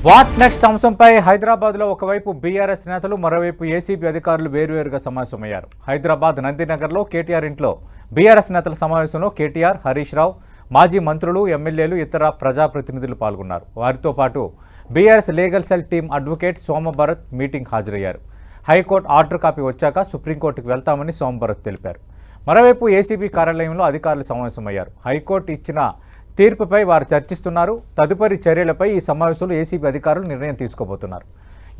What next అంశంపై హైదరాబాద్లో ఒకవైపు బీఆర్ఎస్ నేతలు మరోవైపు ఏసీబీ అధికారులు వేర్వేరుగా సమావేశమయ్యారు. హైదరాబాద్ నందినగర్లో కేటీఆర్ ఇంట్లో బీఆర్ఎస్ నేతల సమావేశంలో కేటీఆర్, హరీష్ రావు, మాజీ మంత్రులు, ఎమ్మెల్యేలు, ఇతర ప్రజాప్రతినిధులు పాల్గొన్నారు. వారితో పాటు BRS legal cell team advocate Somabharat meeting హాజరయ్యారు. హైకోర్టు ఆర్డర్ కాపీ వచ్చాక సుప్రీంకోర్టుకు వెళ్తామని సోమభరత్ తెలిపారు. మరోవైపు ఏసీబీ కార్యాలయంలో అధికారులు సమావేశమయ్యారు. హైకోర్టు ఇచ్చిన తీర్పుపై వారు చర్చిస్తున్నారు. తదుపరి చర్యలపై ఈ సమావేశంలో ఏసీబీ అధికారులు నిర్ణయం తీసుకోబోతున్నారు.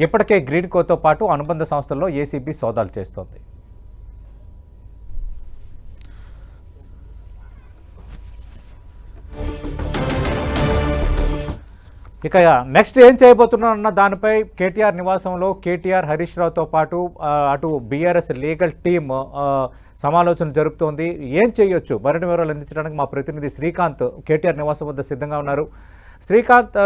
ఇప్పటికే గ్రీన్కోతో పాటు అనుబంధ సంస్థల్లో ఏసీబీ సోదాలు చేస్తోంది. ఇక నెక్స్ట్ ఏం చేయబోతున్నారన్న దానిపై కేటీఆర్ నివాసంలో కేటీఆర్, హరీష్ రావుతో పాటు అటు బీఆర్ఎస్ లీగల్ టీమ్ సమాలోచన జరుపుతోంది. ఏం చేయొచ్చు మరిన్ని వివరాలు అందించడానికి మా ప్రతినిధి శ్రీకాంత్ కేటీఆర్ నివాసం వద్ద సిద్ధంగా ఉన్నారు. శ్రీకాంత్,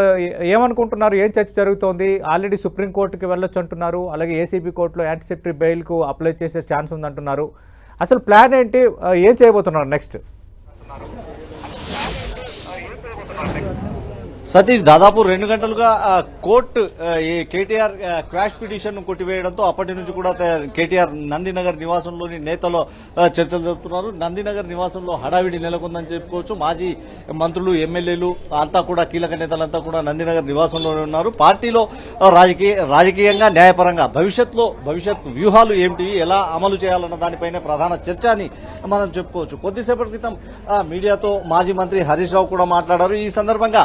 ఏమనుకుంటున్నారు? ఏం చర్చ జరుగుతోంది? ఆల్రెడీ సుప్రీంకోర్టుకి వెళ్ళొచ్చు అంటున్నారు. అలాగే ఏసీబీ కోర్టులో యాంటిసిపేటరీ బెయిల్కు అప్లై చేసే ఛాన్స్ ఉందంటున్నారు. అసలు ప్లాన్ ఏంటి? ఏం చేయబోతున్నారు నెక్స్ట్? సతీష్, దాదాపు 2 గంటలుగా కోర్టు ఈ కేటీఆర్ క్వాష్ పిటిషన్ కొట్టివేయడంతో అప్పటి నుంచి కూడా కేటీఆర్ నందినగర్ నివాసంలోని నేతలు చర్చలు జరుపుతున్నారు. నందినగర్ నివాసంలో హడావిడి నెలకొందని చెప్పుకోవచ్చు. మాజీ మంత్రులు, ఎమ్మెల్యేలు అంతా కూడా, కీలక నేతలంతా కూడా నందినగర్ నివాసంలోనే ఉన్నారు. పార్టీలో రాజకీయంగా, న్యాయపరంగా భవిష్యత్ వ్యూహాలు ఏమిటి, ఎలా అమలు చేయాలన్న దానిపైనే ప్రధాన చర్చ అని మనం చెప్పుకోవచ్చు. కొద్దిసేపటి క్రితం మీడియాతో మాజీ మంత్రి హరీష్ రావు కూడా మాట్లాడారు. ఈ సందర్భంగా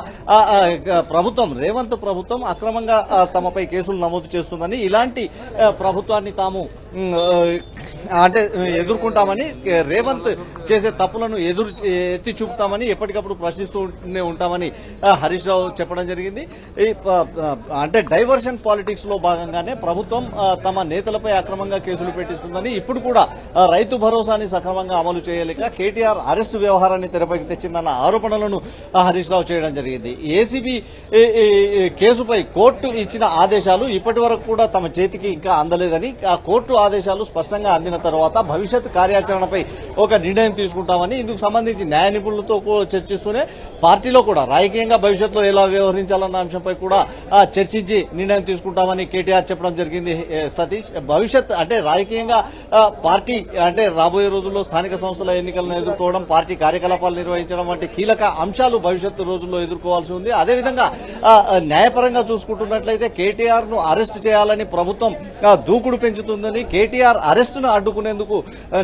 రేవంత్ ప్రభుత్వం అక్రమంగా తమపై కేసులు నమోదు చేస్తుందని, ఇలాంటి ప్రభుత్వాన్ని తాము ఎదుర్కొంటామని, రేవంత్ చేసే తప్పులను ఎత్తి చూపుతామని, ఎప్పటికప్పుడు ప్రశ్నిస్తూనే ఉంటామని హరీష్ రావు చెప్పడం జరిగింది. డైవర్షన్ పాలిటిక్స్ లో భాగంగానే ప్రభుత్వం తమ నేతలపై అక్రమంగా కేసులు పెట్టిస్తుందని, ఇప్పుడు కూడా రైతు భరోసాని సక్రమంగా అమలు చేయలేక కేటీఆర్ అరెస్టు వ్యవహారాన్ని తెరపైకి తెచ్చిందన్న ఆరోపణలను హరీష్ రావు చేయడం జరిగింది. ఏసీబీ కేసుపై కోర్టు ఇచ్చిన ఆదేశాలు ఇప్పటి వరకు కూడా తమ చేతికి ఇంకా అందలేదని, ఆ కోర్టు ఆదేశాలు స్పష్టంగా అందిన తర్వాత భవిష్యత్ కార్యాచరణపై ఒక నిర్ణయం తీసుకుంటామని, ఇందుకు సంబంధించి న్యాయ నిపుణులతో చర్చిస్తూనే పార్టీలో కూడా రాజకీయంగా భవిష్యత్తులో ఎలా వ్యవహరించాలన్న అంశంపై కూడా చర్చించి నిర్ణయం తీసుకుంటామని కేటీఆర్ చెప్పడం జరిగింది. సతీష్, భవిష్యత్ రాజకీయంగా పార్టీ రాబోయే రోజుల్లో స్థానిక సంస్థల ఎన్నికలను ఎదుర్కోవడం, పార్టీ కార్యకలాపాలు నిర్వహించడం వంటి కీలక అంశాలు భవిష్యత్తు రోజుల్లో ఎదుర్కోవాల్సి ఉంది. అదేవిధంగా న్యాయపరంగా చూసుకుంటున్నట్లయితే కేటీఆర్ ను అరెస్ట్ చేయాలని ప్రభుత్వం దూకుడు పెంచుతుందని, కేటీఆర్ అరెస్టును అడ్డుకునేందుకు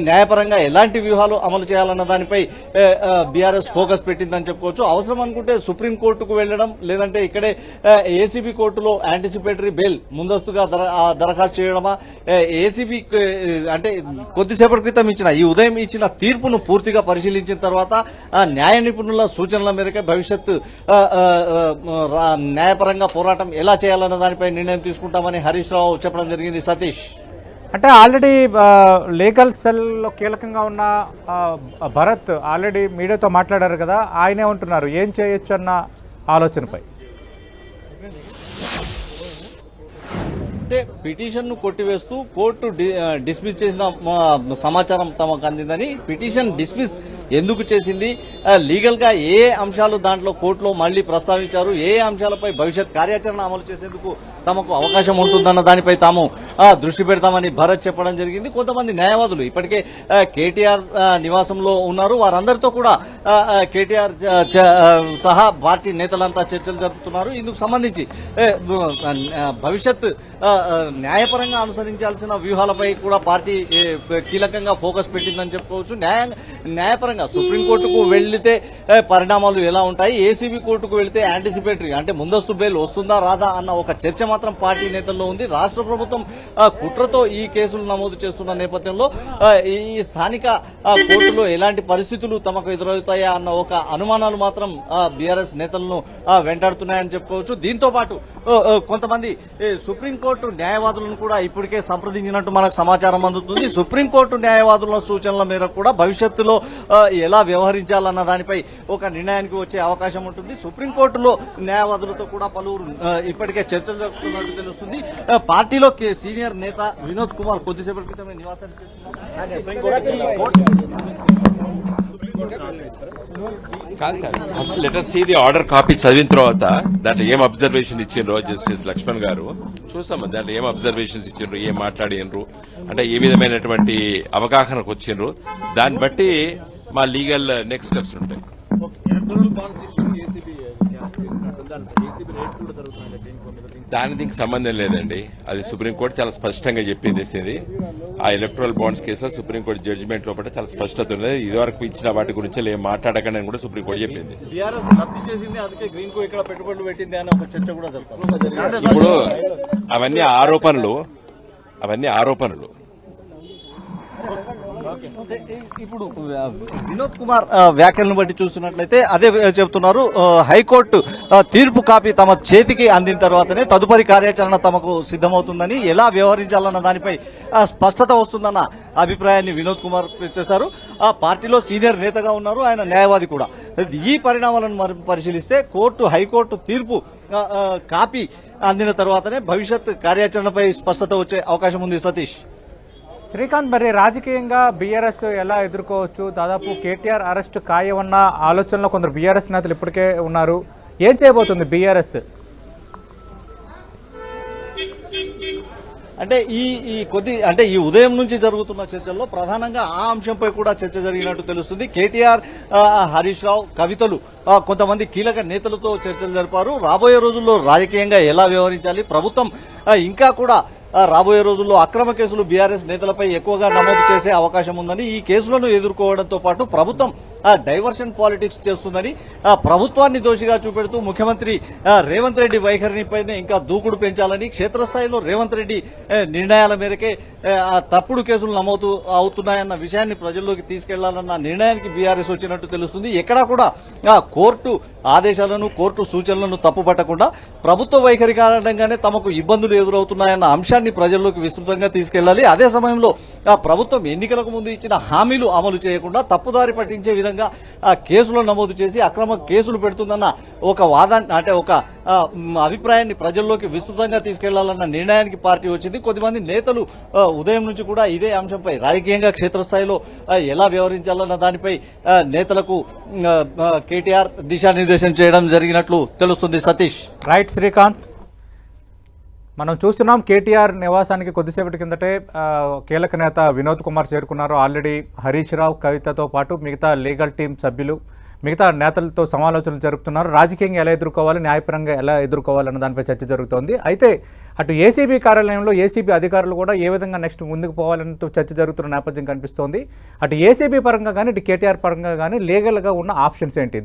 న్యాయపరంగా ఎలాంటి వ్యూహాలు అమలు చేయాలన్న దానిపై బీఆర్ఎస్ ఫోకస్ పెట్టిందని చెప్పుకోవచ్చు. అవసరం అనుకుంటే సుప్రీంకోర్టుకు వెళ్లడం, లేదంటే ఇక్కడే ఏసీబీ కోర్టులో యాంటిసిపేటరీ బెయిల్ ముందస్తుగా దరఖాస్తు చేయడమా, ఏసీబీ కొద్దిసేపటి క్రితం ఈ ఉదయం ఇచ్చిన తీర్పును పూర్తిగా పరిశీలించిన తర్వాత న్యాయ నిపుణుల సూచనల మేరకే భవిష్యత్తు న్యాయపరంగా పోరాటం ఎలా చేయాలన్న దానిపై నిర్ణయం తీసుకుంటామని హరీష్ రావు చెప్పడం జరిగింది. సతీష్, ఆల్రెడీ లీగల్ సెల్లో కీలకంగా ఉన్న భరత్ ఆల్రెడీ మీడియాతో మాట్లాడారు కదా, ఆయనే ఉంటున్నారు. ఏం చేయొచ్చు అన్న ఆలోచనపై పిటిషన్ ను కొట్టివేస్తూ కోర్టు డిస్మిస్ చేసిన సమాచారం తమకు అందిందని, పిటిషన్ డిస్మిస్ ఎందుకు చేసింది, లీగల్ గా ఏ అంశాలు దాంట్లో కోర్టులో మళ్లీ ప్రస్తావించారు, ఏ అంశాలపై భవిష్యత్ కార్యాచరణ అమలు చేసేందుకు తమకు అవకాశం ఉంటుందన్న దానిపై తాము దృష్టి పెడతామని భరత్ చెప్పడం జరిగింది. కొంతమంది న్యాయవాదులు ఇప్పటికే కేటీఆర్ నివాసంలో ఉన్నారు. వారందరితో కూడా కేటీఆర్ సహా పార్టీ నేతలంతా చర్చలు జరుపుతున్నారు. ఇందుకు సంబంధించి భవిష్యత్ న్యాయపరంగా అనుసరించాల్సిన వ్యూహాలపై కూడా పార్టీ కీలకంగా ఫోకస్ పెట్టిందని చెప్పుకోవచ్చు. న్యాయపరంగా సుప్రీంకోర్టుకు వెళ్లితే పరిణామాలు ఎలా ఉంటాయి, ఏసీబీ కోర్టుకు వెళ్తే యాంటిసిపేటరీ ముందస్తు బెయిల్ వస్తుందా రాదా అన్న ఒక చర్చ మాత్రం పార్టీ నేతల్లో ఉంది. రాష్ట్ర ప్రభుత్వం కుట్రతో ఈ కేసులు నమోదు చేస్తున్న నేపథ్యంలో ఈ స్థానిక కోర్టులో ఎలాంటి పరిస్థితులు తమకు ఎదురవుతాయా అన్న ఒక అనుమానాలు మాత్రం బీఆర్ఎస్ నేతలను వెంటాడుతున్నాయని చెప్పుకోవచ్చు. దీంతో పాటు కొంతమంది సుప్రీంకోర్టు న్యాయవాదులను కూడా ఇప్పటికే సంప్రదించినట్టు మనకు సమాచారం అందుతుంది. సుప్రీంకోర్టు న్యాయవాదుల సూచనల మేరకు కూడా భవిష్యత్తులో ఎలా వ్యవహరించాలన్న దానిపై ఒక నిర్ణయానికి వచ్చే అవకాశం ఉంటుంది. సుప్రీంకోర్టులో న్యాయవాదులతో కూడా పలువురు ఇప్పటికే చర్చలు జరుపుతున్నట్టు తెలుస్తుంది. పార్టీలో సీనియర్ నేత వినోద్ కుమార్ కొద్దిసేపటి క్రితమే నివాసానికి కాదు అసలు letter see the order copy చదివిన తర్వాత దాంట్లో ఏం అబ్జర్వేషన్ ఇచ్చిండ్రో జస్టిస్ లక్ష్మణ్ గారు చూస్తాం. దాంట్లో ఏం అబ్జర్వేషన్స్ ఇచ్చిండ్రు, ఏం మాట్లాడినరు, అంటే ఏ విధమైనటువంటి అవగాహనకు వచ్చిండ్రు, దాన్ని బట్టి మా లీగల్ నెక్స్ట్ స్టెప్స్ ఉంటాయి. దీనికి సంబంధం లేదండి. అది సుప్రీంకోర్టు చాలా స్పష్టంగా చెప్పింది. ఆ ఎలక్ట్రల్ బాండ్స్ కేసులో సుప్రీంకోర్టు జడ్జిమెంట్ లోపల చాలా స్పష్టత ఉన్నది. ఇదివరకు ఇచ్చిన వాటి గురించి ఏం మాట్లాడకండి అని కూడా సుప్రీంకోర్టు చెప్పింది. ఇప్పుడు అవన్నీ ఆరోపణలు. ఇప్పుడు వినోద్ కుమార్ వ్యాఖ్యలను బట్టి చూస్తున్నట్లయితే అదే చెబుతున్నారు. హైకోర్టు తీర్పు కాపీ తమ చేతికి అందిన తర్వాతనే తదుపరి కార్యాచరణ తమకు సిద్ధమవుతుందని, ఎలా వ్యవహరించాలన్న దానిపై స్పష్టత వస్తుందన్న అభిప్రాయాన్ని వినోద్ కుమార్ చేశారు. ఆ పార్టీలో సీనియర్ నేతగా ఉన్నారు, ఆయన న్యాయవాది కూడా. ఈ పరిణామాలను పరిశీలిస్తే హైకోర్టు తీర్పు కాపీ అందిన తర్వాతనే భవిష్యత్ కార్యాచరణపై స్పష్టత వచ్చే అవకాశం ఉంది. సతీష్, శ్రీకాంత్, మరి రాజకీయంగా బీఆర్ఎస్ ఎలా ఎదుర్కోవచ్చు? దాదాపు కేటీఆర్ అరెస్టు ఖాయమన్న ఆలోచనలో కొందరు బీఆర్ఎస్ నేతలు ఇప్పటికే ఉన్నారు. ఏం చేయబోతుంది బీఆర్ఎస్? అంటే ఈ ఉదయం నుంచి జరుగుతున్న చర్చల్లో ప్రధానంగా ఆ అంశంపై కూడా చర్చ జరిగినట్టు తెలుస్తుంది. కేటీఆర్, హరీష్ రావు, కవితలు కొంతమంది కీలక నేతలతో చర్చలు జరిపారు. రాబోయే రోజుల్లో రాజకీయంగా ఎలా వ్యవహరించాలి, ప్రభుత్వం ఇంకా కూడా రాబోయే రోజుల్లో అక్రమ కేసులు బీఆర్ఎస్ నేతలపై ఎక్కువగా నమోదు చేసే అవకాశం ఉందని, ఈ కేసులను ఎదుర్కోవడంతో పాటు ప్రభుత్వం డైవర్షన్ పాలిటిక్స్ చేస్తుందని, ప్రభుత్వాన్ని దోషిగా చూపెడుతూ ముఖ్యమంత్రి రేవంత్ రెడ్డి వైఖరినిపైనే ఇంకా దూకుడు పెంచాలని, క్షేత్రస్థాయిలో రేవంత్ రెడ్డి నిర్ణయాల మేరకే తప్పుడు కేసులు నమోదు అవుతున్నాయన్న విషయాన్ని ప్రజల్లోకి తీసుకెళ్లాలన్న నిర్ణయానికి బీఆర్ఎస్ వచ్చినట్టు తెలుస్తుంది. ఎక్కడా కూడా కోర్టు ఆదేశాలను, కోర్టు సూచనలను తప్పుపట్టకుండా ప్రభుత్వ వైఖరి కారణంగానే తమకు ఇబ్బందులు ఎదురవుతున్నాయన్న అంశాన్ని ప్రజల్లోకి విస్తృతంగా తీసుకెళ్లాలి. అదే సమయంలో ప్రభుత్వం ఎన్నికలకు ముందు ఇచ్చిన హామీలు అమలు చేయకుండా తప్పుదారి పట్టించే విధంగా కేసులను నమోదు చేసి అక్రమ కేసులు పెడుతుందన్న ఒక వాదాన్ని, అంటే ఒక అభిప్రాయాన్ని ప్రజల్లోకి విస్తృతంగా తీసుకెళ్లాలన్న నిర్ణయానికి పార్టీ వచ్చింది. కొద్దిమంది నేతలు ఉదయం నుంచి కూడా ఇదే అంశంపై రాజకీయంగా క్షేత్రస్థాయిలో ఎలా వ్యవహరించాలన్న దానిపై నేతలకు కేటీఆర్ దిశానిర్దేశం చేయడం జరిగినట్లు తెలుస్తుంది. సతీష్, రైట్. శ్రీకాంత్, మనం చూస్తున్నాం కేటీఆర్ నివాసానికి కొద్దిసేపటి కిందటే కీలక నేత వినోద్ కుమార్ చేరుకున్నారు. ఆల్రెడీ హరీష్ రావు, కవితతో పాటు మిగతా లీగల్ టీం సభ్యులు, మిగతా నేతలతో సమాలోచనలు జరుపుతున్నారు. రాజకీయంగా ఎలా ఎదుర్కోవాలి, న్యాయపరంగా ఎలా ఎదుర్కోవాలన్న దానిపై చర్చ జరుగుతోంది. అయితే అటు ఏసీబీ కార్యాలయంలో ఏసీబీ అధికారులు కూడా ఏ విధంగా నెక్స్ట్ ముందుకు పోవాలంటూ చర్చ జరుగుతున్న నేపథ్యం కనిపిస్తోంది. అటు ఏసీబీ పరంగా కానీ, ఇటు కేటీఆర్ పరంగా కానీ లీగల్గా ఉన్న ఆప్షన్స్ ఏంటి?